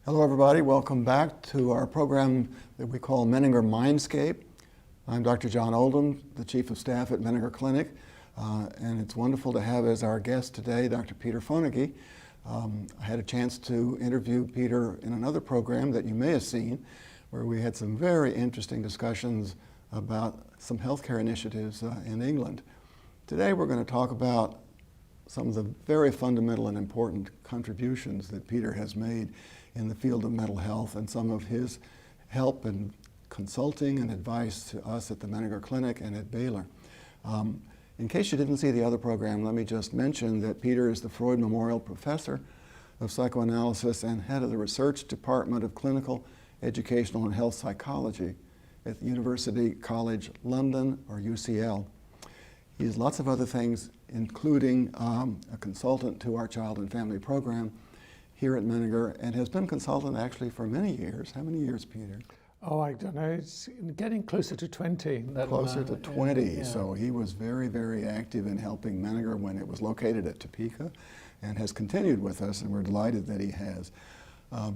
Hello everybody, welcome back to our program that we call Menninger Mindscape. I'm Dr. John Oldham, the Chief of Staff at Menninger Clinic, and it's wonderful to have as our guest today Dr. Peter Fonagy. I had a chance to interview Peter in another program that you may have seen, where we had some very interesting discussions about some healthcare initiatives in England. Today we're going to talk about some of the very fundamental and important contributions that Peter has made in the field of mental health and some of his help and consulting and advice to us at the Menninger Clinic and at Baylor. In case you didn't see the other program, let me just mention that Peter is the Freud Memorial Professor of Psychoanalysis and head of the Research Department of Clinical, Educational and Health Psychology at the University College London, or UCL. He has lots of other things, including a consultant to our Child and Family Program here at Menninger, and has been consultant actually for many years. How many years, Peter? Oh, I don't know. It's getting closer to 20. Closer to 20. Yeah. So he was very, very active in helping Menninger when it was located at Topeka, and has continued with us, and we're delighted that he has.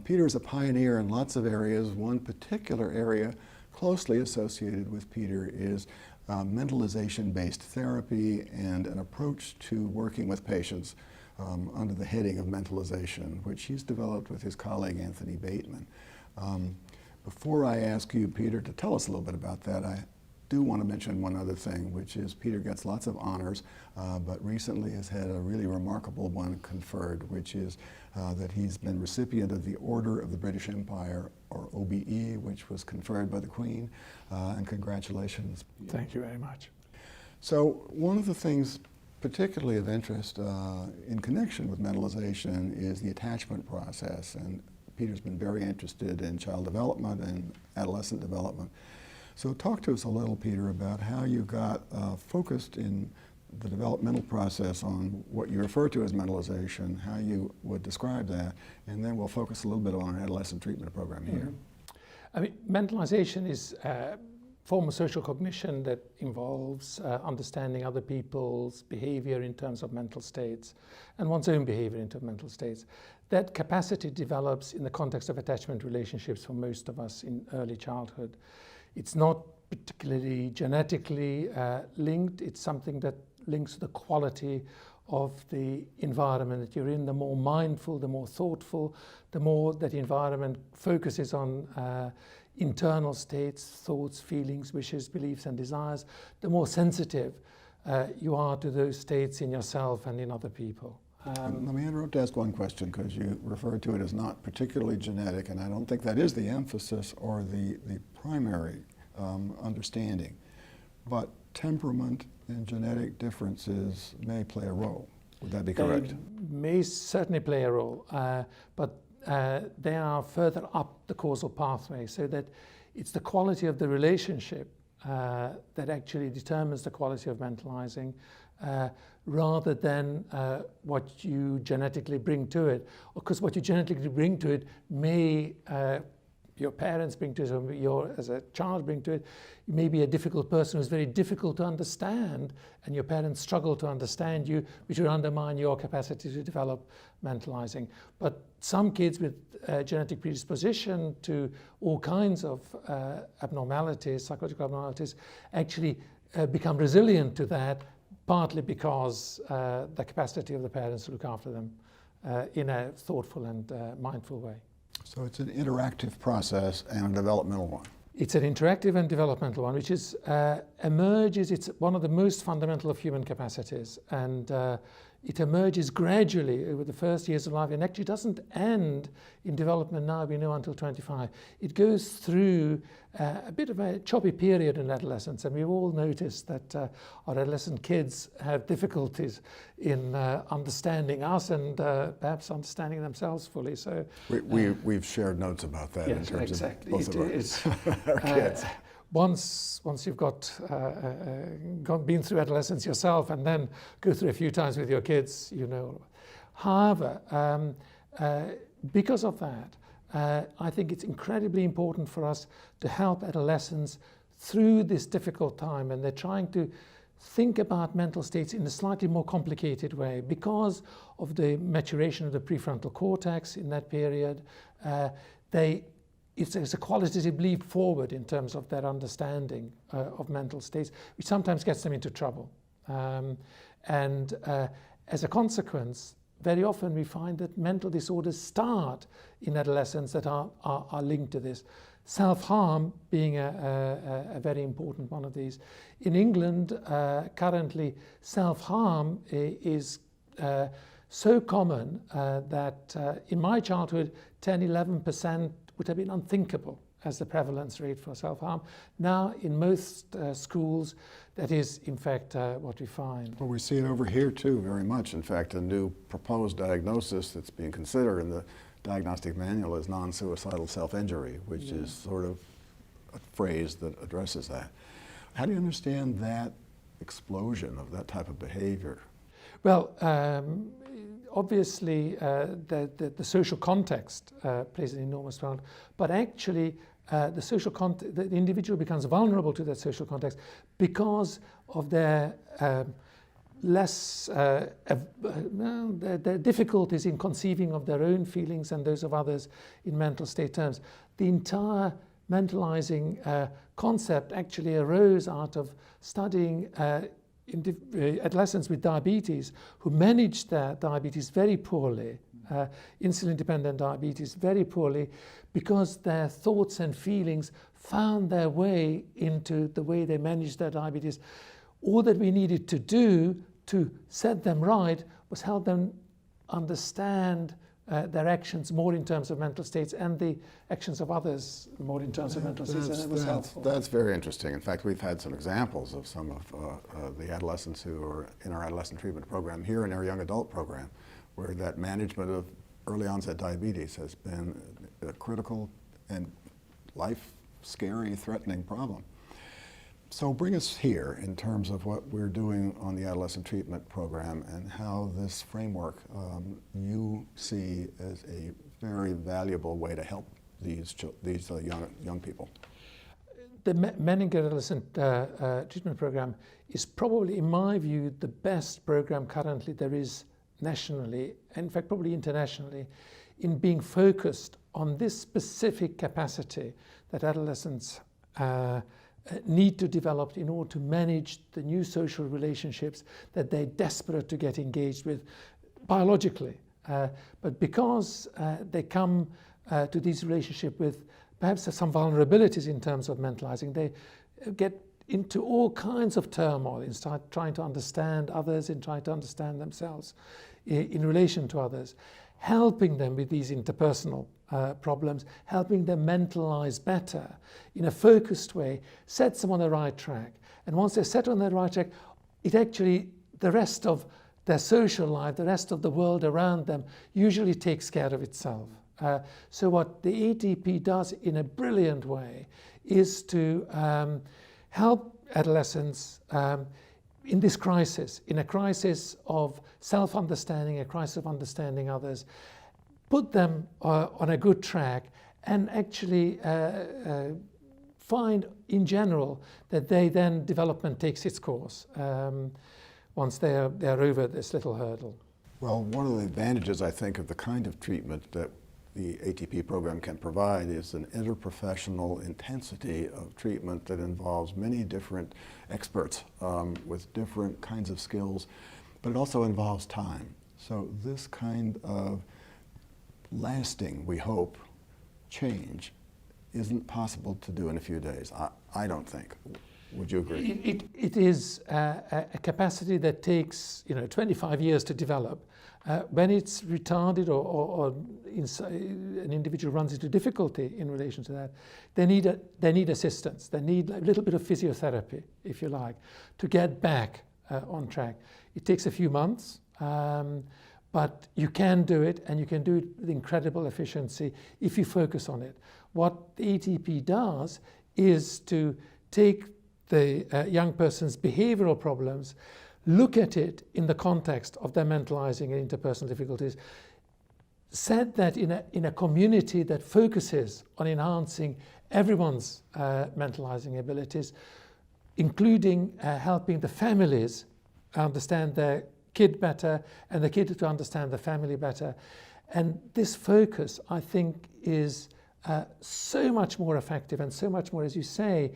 Peter is a pioneer in lots of areas. One particular area closely associated with Peter is mentalization-based therapy and an approach to working with patients under the heading of mentalization, which he's developed with his colleague Anthony Bateman. Before I ask you, Peter, to tell us a little bit about that, I do want to mention one other thing, which is Peter gets lots of honors, but recently has had a really remarkable one conferred, which is that he's been recipient of the Order of the British Empire, or OBE, which was conferred by the Queen, and congratulations. Thank you very much. So one of the things particularly of interest in connection with mentalization is the attachment process, and Peter's been very interested in child development and adolescent development. So talk to us a little, Peter, about how you got focused in the developmental process on what you refer to as mentalization, how you would describe that, and then we'll focus a little bit on our adolescent treatment program here. I mean, mentalization is form of social cognition that involves understanding other people's behavior in terms of mental states and one's own behavior into mental states. That capacity develops in the context of attachment relationships for most of us in early childhood. It's not particularly genetically linked. It's something that links to the quality of the environment that you're in. The more mindful, the more thoughtful, the more that the environment focuses on internal states, thoughts, feelings, wishes, beliefs, and desires, the more sensitive you are to those states in yourself and in other people. Let me interrupt to ask one question, because you referred to it as not particularly genetic, and I don't think that is the emphasis or the primary understanding. But temperament and genetic differences may play a role. Would that be correct? They may certainly play a role, but they are further up the causal pathway, so that it's the quality of the relationship that actually determines the quality of mentalizing, rather than what you genetically bring to it. Because what you genetically bring to it may your parents bring to it, or as a child bring to it. You may be a difficult person who's very difficult to understand, and your parents struggle to understand you, which would undermine your capacity to develop mentalizing. But some kids with genetic predisposition to all kinds of abnormalities, psychological abnormalities, actually become resilient to that, partly because the capacity of the parents to look after them in a thoughtful and mindful way. So it's an interactive process and a developmental one. It's an interactive and developmental one, which is emerges. It's one of the most fundamental of human capacities, and it emerges gradually over the first years of life, and actually doesn't end in development now, we know, until 25. It goes through a bit of a choppy period in adolescence, and we've all noticed that our adolescent kids have difficulties in understanding us and perhaps understanding themselves fully. So we've shared notes about that, yes, in terms exactly. of both of our kids. Once you've been through adolescence yourself, and then go through a few times with your kids, you know. However, because of that, I think it's incredibly important for us to help adolescents through this difficult time, and they're trying to think about mental states in a slightly more complicated way because of the maturation of the prefrontal cortex in that period. It's a qualitative leap forward in terms of their understanding of mental states, which sometimes gets them into trouble. As a consequence, very often we find that mental disorders start in adolescence that are linked to this. Self-harm being a very important one of these. In England, currently, self-harm is so common that in my childhood, 10-11% would have been unthinkable as the prevalence rate for self-harm. Now, in most schools, that is, in fact, what we find. Well, we see it over here, too, very much. In fact, a new proposed diagnosis that's being considered in the diagnostic manual is non-suicidal self-injury, which is sort of a phrase that addresses that. How do you understand that explosion of that type of behavior? Well, obviously, the social context plays an enormous role, but actually, the individual becomes vulnerable to that social context because of their their difficulties in conceiving of their own feelings and those of others in mental state terms. The entire mentalizing concept actually arose out of studying adolescents with diabetes who managed their diabetes very poorly, insulin-dependent diabetes very poorly, because their thoughts and feelings found their way into the way they managed their diabetes. All that we needed to do to set them right was help them understand their actions more in terms of mental states and the actions of others more in terms of mental states, and it was helpful. That's very interesting. In fact, we've had some examples of some of the adolescents who are in our adolescent treatment program here in our young adult program, where that management of early onset diabetes has been a critical and life-scary, threatening problem. So bring us here in terms of what we're doing on the adolescent treatment program and how this framework you see as a very valuable way to help these young people. The Menninger Adolescent treatment program is probably, in my view, the best program currently there is nationally, and in fact probably internationally, in being focused on this specific capacity that adolescents need to develop in order to manage the new social relationships that they're desperate to get engaged with biologically. But because they come to these relationships with perhaps some vulnerabilities in terms of mentalizing, they get into all kinds of turmoil in trying to understand others, in trying to understand themselves in relation to others, helping them with these interpersonal problems, helping them mentalize better in a focused way, sets them on the right track. And once they're set on the right track, it actually, the rest of their social life, the rest of the world around them usually takes care of itself. So what the ATP does in a brilliant way is to help adolescents in this crisis, in a crisis of self-understanding, a crisis of understanding others, put them on a good track and actually find in general that then development takes its course once they're over this little hurdle. Well, one of the advantages, I think, of the kind of treatment that the ATP program can provide is an interprofessional intensity of treatment that involves many different experts with different kinds of skills, but it also involves time. So this kind of lasting, we hope, change isn't possible to do in a few days, I don't think. Would you agree? It is a capacity that takes 25 years to develop. When it's retarded or an individual runs into difficulty in relation to that, they need assistance. They need a little bit of physiotherapy, if you like, to get back on track. It takes a few months, but you can do it, and you can do it with incredible efficiency if you focus on it. What the ATP does is to take the young person's behavioral problems, look at it in the context of their mentalizing and interpersonal difficulties, set that in a community that focuses on enhancing everyone's mentalizing abilities, including helping the families understand their kid better and the kid to understand the family better. And this focus, I think, is so much more effective and so much more, as you say,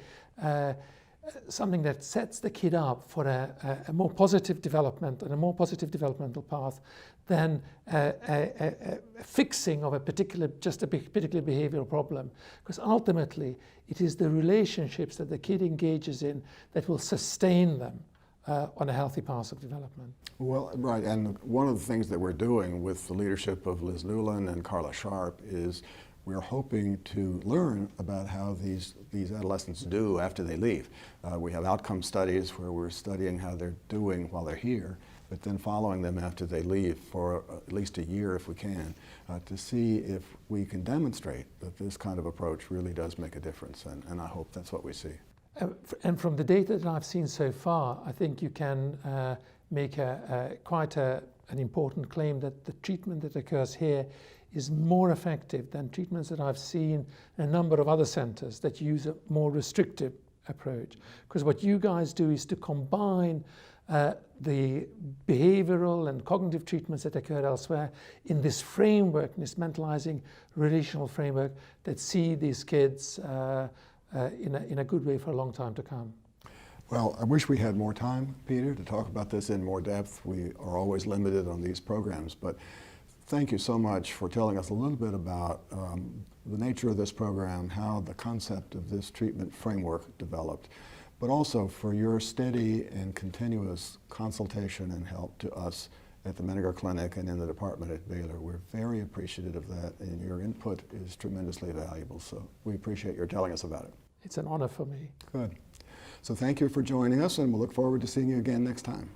something that sets the kid up for a more positive development and a more positive developmental path than a fixing of a particular behavioral problem. Because ultimately, it is the relationships that the kid engages in that will sustain them on a healthy path of development. Well, right, and one of the things that we're doing with the leadership of Liz Newland and Carla Sharp is we're hoping to learn about how these adolescents do after they leave. We have outcome studies where we're studying how they're doing while they're here, but then following them after they leave for at least a year if we can, to see if we can demonstrate that this kind of approach really does make a difference, and I hope that's what we see. And from the data that I've seen so far, I think you can make quite an important claim that the treatment that occurs here is more effective than treatments that I've seen in a number of other centres that use a more restrictive approach. Because what you guys do is to combine the behavioural and cognitive treatments that occur elsewhere in this framework, in this mentalising relational framework that see these kids in a good way for a long time to come. Well, I wish we had more time, Peter, to talk about this in more depth. We are always limited on these programs, but thank you so much for telling us a little bit about the nature of this program, how the concept of this treatment framework developed, but also for your steady and continuous consultation and help to us at the Menninger Clinic and in the department at Baylor. We're very appreciative of that, and your input is tremendously valuable, so we appreciate your telling us about it. It's an honor for me. Good. So thank you for joining us, and we'll look forward to seeing you again next time.